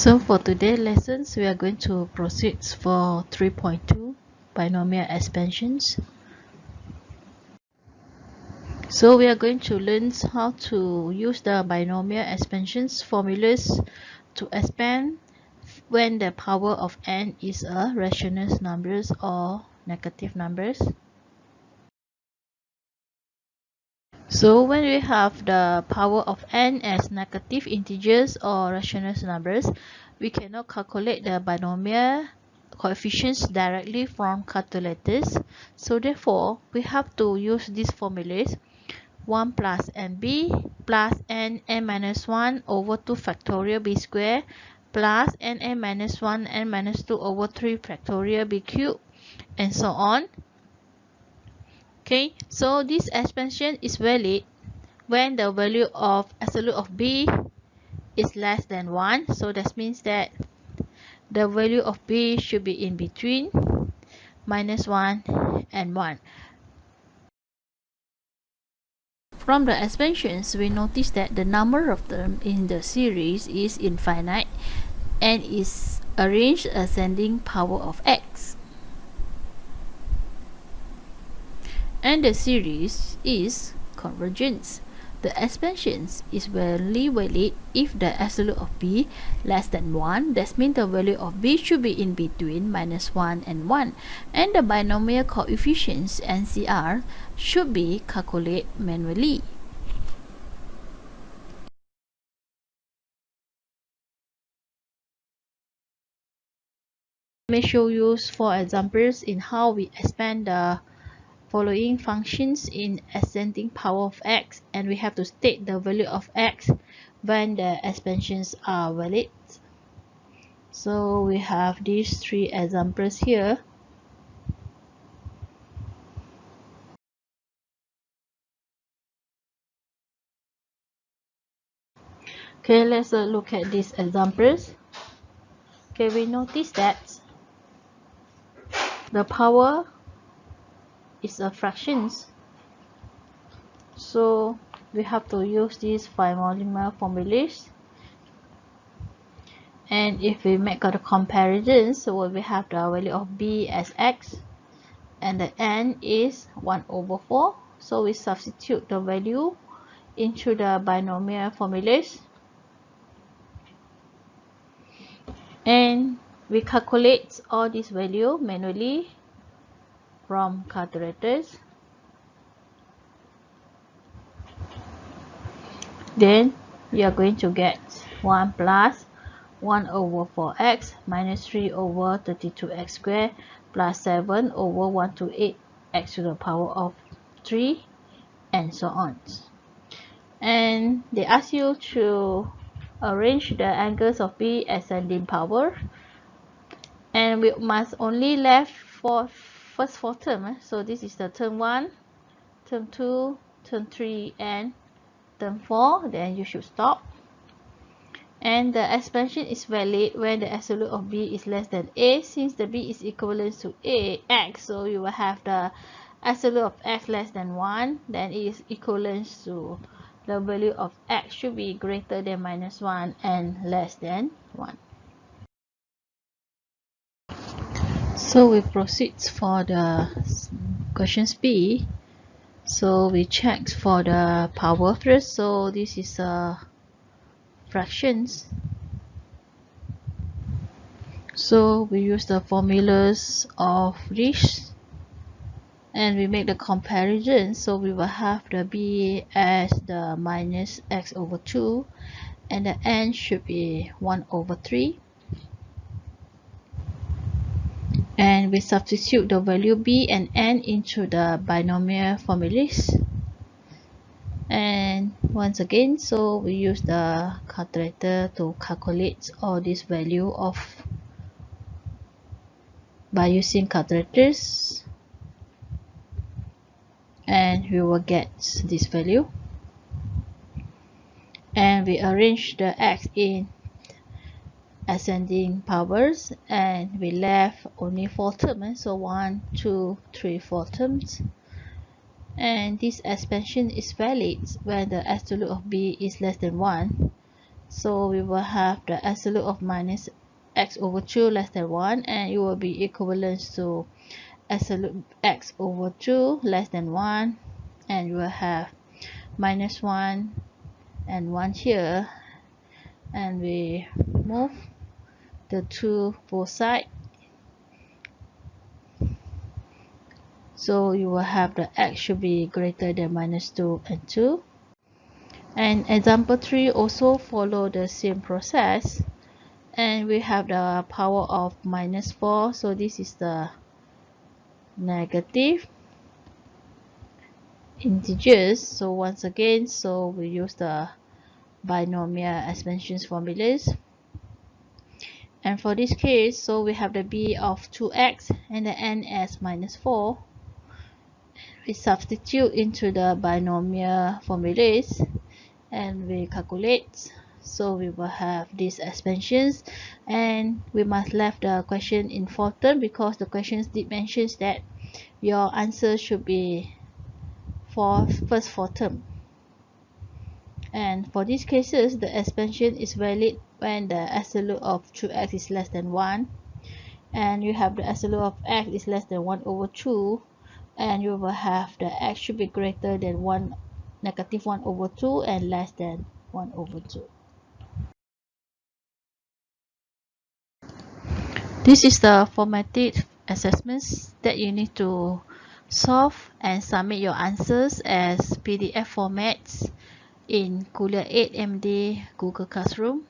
So for today's lessons, we are going to proceed for 3.2 binomial expansions. So we are going to learn how to use the binomial expansions formulas to expand when the power of n is a rational numbers or negative numbers. So when we have the power of n as negative integers or rational numbers, we cannot calculate the binomial coefficients directly from calculators. So therefore, we have to use these formulas: 1 plus nb plus n minus 1 over 2 factorial b squared plus n minus 1 n minus 2 over 3 factorial b cubed, and so on. Okay, so this expansion is valid when the value of absolute of b is less than 1. So that means that the value of b should be in between minus 1 and 1. From the expansions, we notice that the number of terms in the series is infinite and is arranged ascending power of x. And the series is convergent. The expansions is only valid if the absolute of b less than 1. That means the value of b should be in between minus 1 and 1. And the binomial coefficients NCR should be calculated manually. Let me show you 4 examples in how we expand the following functions in ascending power of x, and we have to state the value of x when the expansions are valid. So we have these 3 examples here. Okay, let's look at these examples. Okay, we notice that the power is a fractions, so we have to use these binomial formulas. And if we make a comparison, so we have the value of b as x and the n is 1 over 4. So we substitute the value into the binomial formulas and we calculate all these values manually from calculators. Then you are going to get 1 plus 1 over 4x minus 3 over 32x squared plus 7 over 128 x to the power of 3, and so on. And they ask you to arrange the angles of b ascending power, and we must only left for first 4 terms. So this is the term 1, term 2, term 3, and term 4. Then you should stop. And the expansion is valid when the absolute of b is less than a. Since the b is equivalent to x, so you will have the absolute of x less than 1, then it is equivalent to the value of x should be greater than minus 1 and less than 1. So we proceed for the questions B. So we check for the power first. So this is fractions. So we use the formulas of this and we make the comparison. So we will have the b as the minus x over 2 and the n should be 1 over 3. And we substitute the value b and n into the binomial formulas. And once again, so we use the calculator to calculate all this value of by using calculators, and we will get this value. And we arrange the x in ascending powers, and we left only 4 terms, so 1, 2, 3, 4 terms. And this expansion is valid when the absolute of b is less than 1. So we will have the absolute of minus x over 2 less than 1, and it will be equivalent to absolute x over 2 less than 1, and you will have minus 1 and 1 here, and we move the 2 both sides. So you will have the x should be greater than minus 2 and 2. And example 3 also follow the same process, and we have the power of minus 4, so this is the negative integers. So once again, so we use the binomial expansions formulas. And for this case, so we have the b of 2x and the n as minus 4. We substitute into the binomial formulas and we calculate. So we will have these expansions, and we must left the question in fourth term because the questions did mention that your answer should be for first four term. And for these cases, the expansion is valid when the absolute of 2x is less than 1, and you have the absolute of x is less than 1 over 2, and you will have the x should be greater than 1 negative 1 over 2 and less than 1 over 2. This is the formatted assessments that you need to solve and submit your answers as PDF formats in Kuliah 8 MD Google Classroom.